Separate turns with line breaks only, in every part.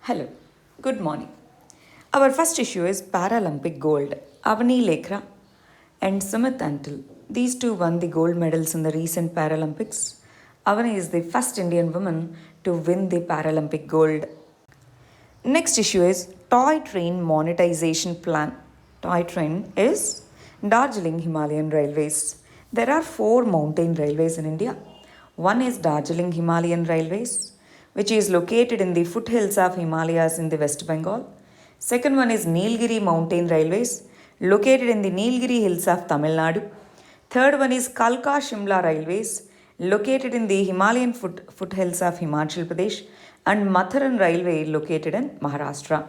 Hello, good morning. Our first issue is Paralympic gold. Avani Lekra and Sumit Antil. These two won the gold medals in the recent Paralympics. Avani is the first Indian woman to win the Paralympic gold. Next issue is Toy Train Monetization Plan. Toy Train is Darjeeling Himalayan Railways. There are four mountain railways in India. One is Darjeeling Himalayan Railways, which is located in the foothills of Himalayas in the West Bengal. Second one is Nilgiri Mountain Railways, located in the Nilgiri Hills of Tamil Nadu. Third one is Kalka Shimla Railways, located in the Himalayan foothills of Himachal Pradesh, and Matharan Railway, located in Maharashtra.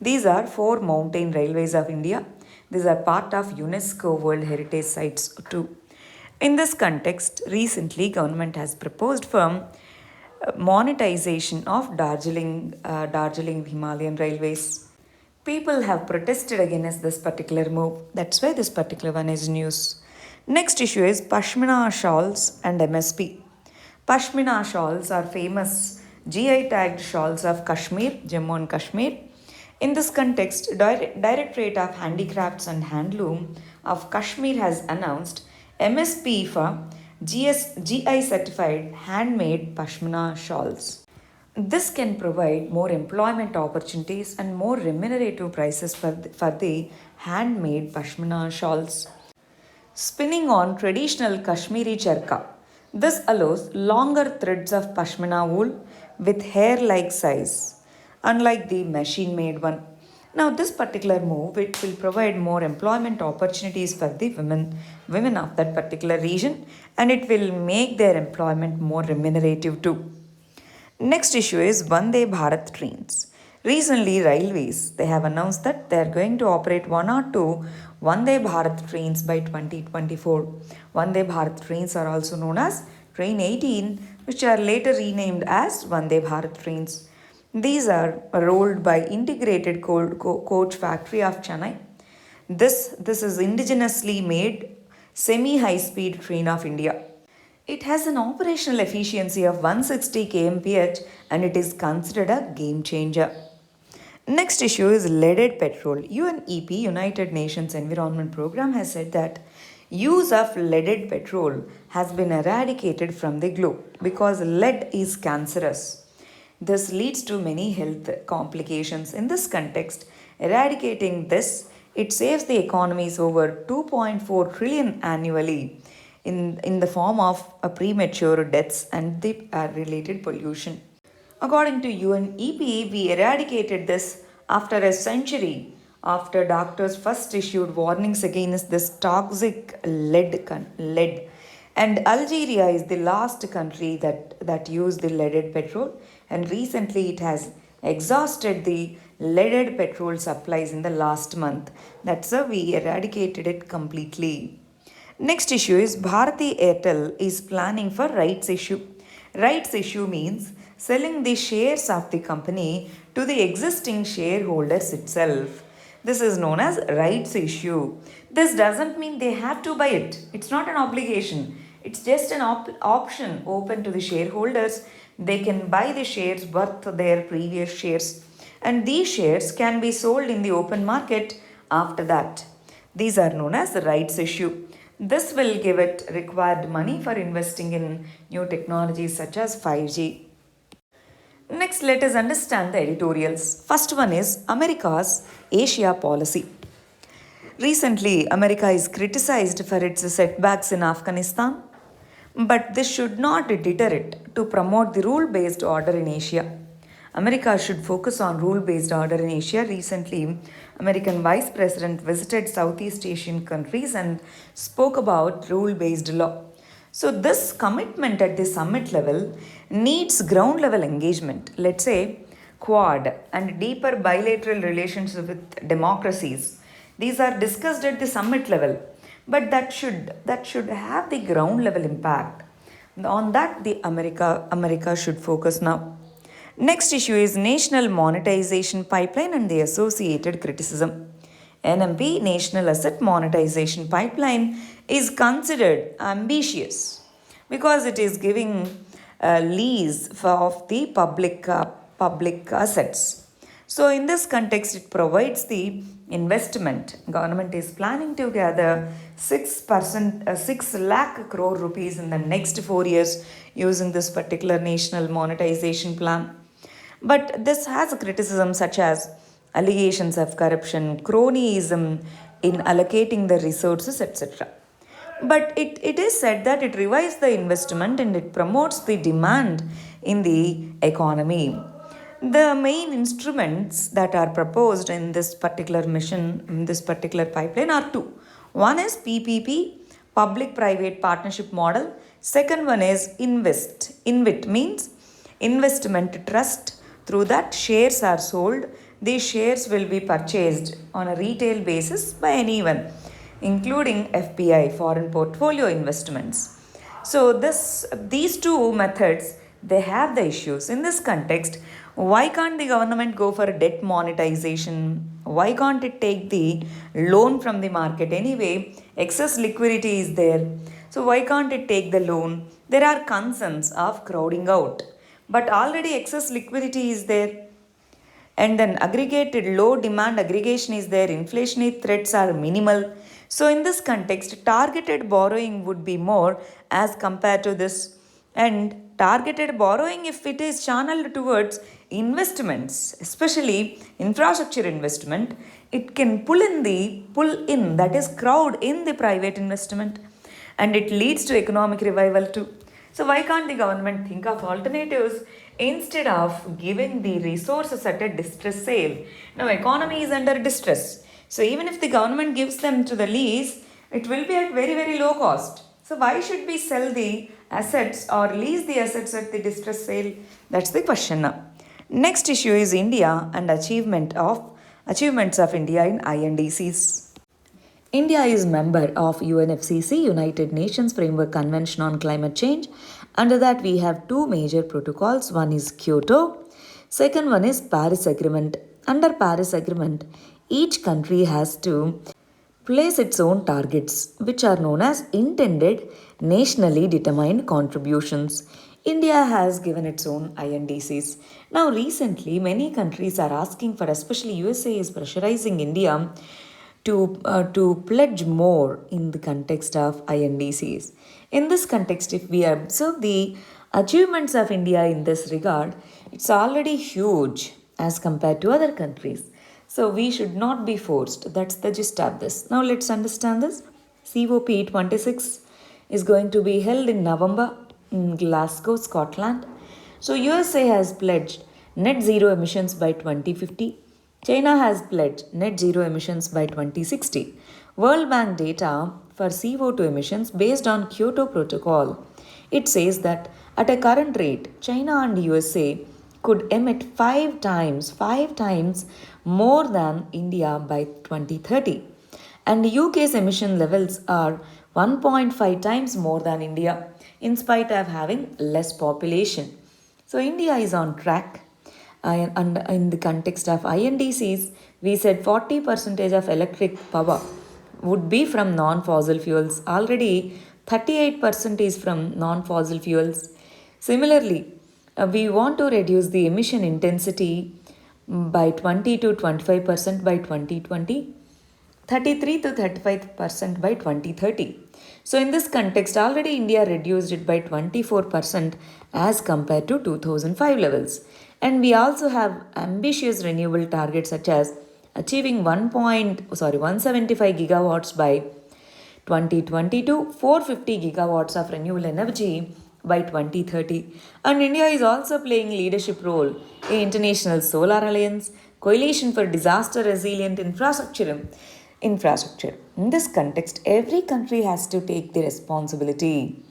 These are four mountain railways of India. These are part of UNESCO World Heritage Sites too. In this context, recently government has proposed for monetization of Darjeeling Himalayan Railways. People have protested against this particular move. That's why this particular one is news. Next issue is Pashmina shawls and MSP. Pashmina shawls are famous GI tagged shawls of Kashmir, Jammu and Kashmir. In this context, Directorate of Handicrafts and Handloom of Kashmir has announced MSP for GI certified handmade Pashmina shawls. This can provide more employment opportunities and more remunerative prices for the handmade Pashmina shawls. Spinning on traditional Kashmiri charka. This allows longer threads of Pashmina wool with hair-like size, unlike the machine-made one. Now, this particular move it will provide more employment opportunities for the women of that particular region, and it will make their employment more remunerative too. Next issue is Vande Bharat trains. Recently, railways they have announced that they are going to operate one or two Vande Bharat trains by 2024. Vande Bharat trains are also known as Train 18, which are later renamed as Vande Bharat trains. These are rolled by Integrated Coach Factory of Chennai. This is indigenously made semi-high speed train of India. It has an operational efficiency of 160 kmph and it is considered a game changer. Next issue is leaded petrol. UNEP, United Nations Environment Program, has said that use of leaded petrol has been eradicated from the globe because lead is cancerous. This leads to many health complications. In this context, eradicating this, it saves the economies over 2.4 trillion annually in the form of premature deaths and the related pollution. According to UNEP, we eradicated this after a century after doctors first issued warnings against this toxic lead. And Algeria is the last country that used the leaded petrol, and recently it has exhausted the leaded petrol supplies in the last month. That's why we eradicated it completely. Next issue is Bharati Airtel is planning for rights issue. Rights issue means selling the shares of the company to the existing shareholders itself. This is known as rights issue. This doesn't mean they have to buy it. It's not an obligation. It's just an option open to the shareholders. They can buy the shares worth their previous shares, and these shares can be sold in the open market after that. These are known as rights issue. This will give it required money for investing in new technologies such as 5G. Next, let us understand the editorials. First one is America's Asia policy. Recently, America is criticized for its setbacks in Afghanistan, but this should not deter it to promote the rule based order in Asia. America should focus on rule based order in Asia. Recently, American Vice President visited Southeast Asian countries and spoke about rule based law. So, this commitment at the summit level needs ground level engagement, let's say Quad, and deeper bilateral relations with democracies. These are discussed at the summit level, but that should have the ground level impact. On that, the America should focus now. Next issue is National Monetization Pipeline and the associated criticism. NMP, National Asset Monetization Pipeline, is considered ambitious because it is giving lease of the public assets. So in this context, it provides the investment. Government is planning to gather 6 lakh crore rupees in the next 4 years using this particular national monetization plan. But this has criticism such as allegations of corruption, cronyism in allocating the resources, etc. But it is said that it revives the investment and it promotes the demand in the economy. The main instruments that are proposed in this particular mission, in this particular pipeline, are two. One is PPP, public private partnership model. Second one is InvIT means investment trust. Through that, shares are sold. These shares will be purchased on a retail basis by anyone, including FPI, foreign portfolio investments. So these two methods, they have the issues. In this context, why can't the government go for debt monetization? Why can't it take the loan from the market? Anyway, excess liquidity is there. So why can't it take the loan? There are concerns of crowding out. But already excess liquidity is there, and then aggregated low demand aggregation is there, inflationary threats are minimal. So in this context, targeted borrowing would be more as compared to this. And targeted borrowing, if it is channeled towards investments, especially infrastructure investment, it can pull in, that is crowd in the private investment, and it leads to economic revival too. So why can't the government think of alternatives instead of giving the resources at a distress sale? Now economy is under distress. So even if the government gives them to the lease, it will be at very, very low cost. So why should we sell the assets or lease the assets at the distress sale? That's the question now. Next issue is India and achievements of India in INDCs. India is member of UNFCCC, United Nations Framework Convention on Climate Change. Under that, we have two major protocols. One is Kyoto, second one is Paris Agreement. Under Paris Agreement, each country has to place its own targets, which are known as intended nationally determined contributions. India has given its own INDCs. Now, recently, many countries are asking for, especially USA is pressurizing India to pledge more in the context of INDCs. In this context, if we observe the achievements of India in this regard, it's already huge as compared to other countries. So we should not be forced. That's the gist of this. Now let's understand this. COP26 is going to be held in November in Glasgow, Scotland. So USA has pledged net zero emissions by 2050. China has pledged net zero emissions by 2060. World Bank data for CO2 emissions based on Kyoto Protocol, it says that at a current rate, China and USA could emit five times more than India by 2030. And UK's emission levels are 1.5 times more than India, in spite of having less population. So India is on track. And in the context of INDCs, we said 40% of electric power would be from non-fossil fuels. Already 38% is from non-fossil fuels. Similarly, we want to reduce the emission intensity by 20 to 25% by 2020, 33 to 35% by 2030. So in this context, already India reduced it by 24% as compared to 2005 levels. And we also have ambitious renewable targets such as achieving 175 gigawatts by 2022, 450 gigawatts of renewable energy by 2030. And India is also playing leadership role in International Solar Alliance, Coalition for Disaster Resilient Infrastructure. In this context, every country has to take the responsibility.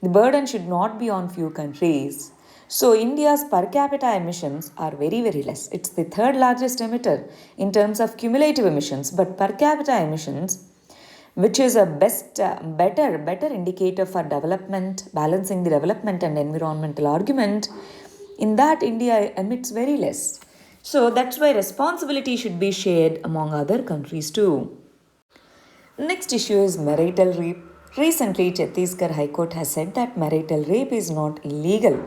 The burden should not be on few countries. So India's per capita emissions are very, very less. It's the third largest emitter in terms of cumulative emissions, but per capita emissions, which is a better indicator for development, balancing the development and environmental argument, in that India emits very less. So that's why responsibility should be shared among other countries too. Next issue is marital rape. Recently, Chhattisgarh High Court has said that marital rape is not illegal.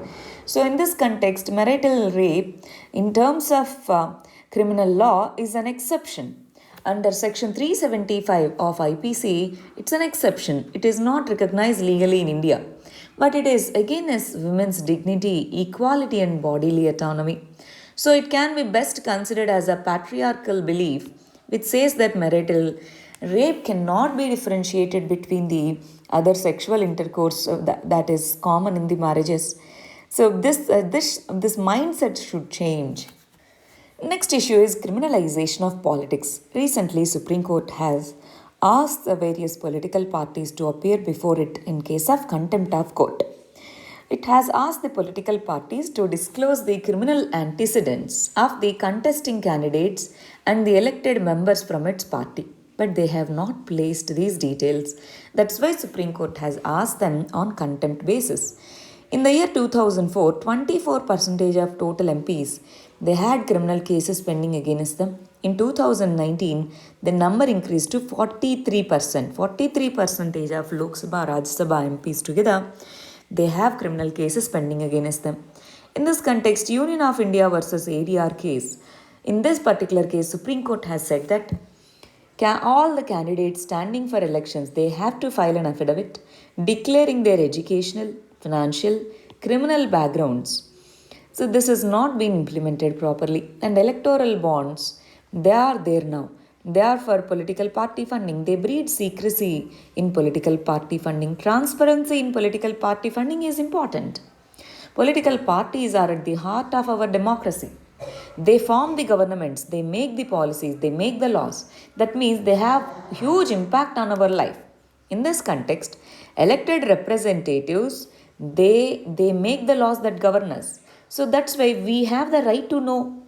So, in this context, marital rape, in terms of criminal law, is an exception. Under Section 375 of IPC, it's an exception. It is not recognized legally in India, but it is against women's dignity, equality, and bodily autonomy. So, it can be best considered as a patriarchal belief which says that marital rape cannot be differentiated between the other sexual intercourse that is common in the marriages. So, this mindset should change. Next issue is criminalization of politics. Recently, Supreme Court has asked the various political parties to appear before it in case of contempt of court. It has asked the political parties to disclose the criminal antecedents of the contesting candidates and the elected members from its party. But they have not placed these details. That's why Supreme Court has asked them on contempt basis. In the year 2004, 24% of total MPs they had criminal cases pending against them. In 2019, the number increased to 43%. 43% of Lok Sabha, Rajya Sabha MPs together, they have criminal cases pending against them. In this context, Union of India versus ADR case, in this particular case, Supreme Court has said that all the candidates standing for elections, they have to file an affidavit declaring their educational, financial, criminal backgrounds. So this has not been implemented properly. And electoral bonds, they are there now. They are for political party funding. They breed secrecy in political party funding. Transparency in political party funding is important. Political parties are at the heart of our democracy. They form the governments, they make the policies, they make the laws. That means they have huge impact on our life. In this context, elected representatives, they make the laws that govern us. So that's why we have the right to know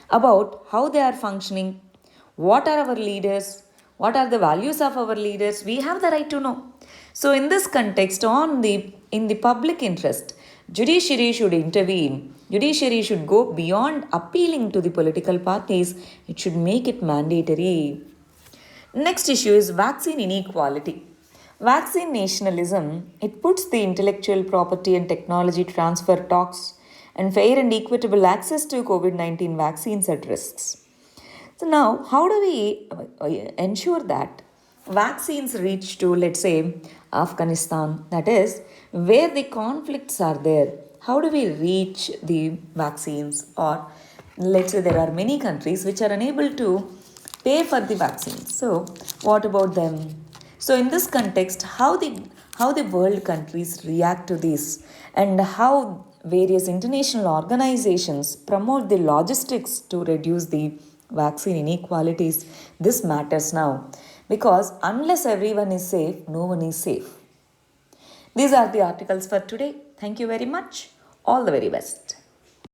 about how they are functioning, what are our leaders, what are the values of our leaders. We have the right to know. So in this context, in the public interest, judiciary should intervene. Judiciary should go beyond appealing to the political parties. It should make it mandatory. Next issue is vaccine inequality. Vaccine nationalism, it puts the intellectual property and technology transfer talks and fair and equitable access to COVID-19 vaccines at risks. So now, how do we ensure that vaccines reach to, let's say, Afghanistan, that is, where the conflicts are there? How do we reach the vaccines? Or let's say there are many countries which are unable to pay for the vaccines. So, what about them? So, in this context, how the world countries react to this and how various international organizations promote the logistics to reduce the vaccine inequalities. This matters now because unless everyone is safe, no one is safe. These are the articles for today. Thank you very much. All the very best.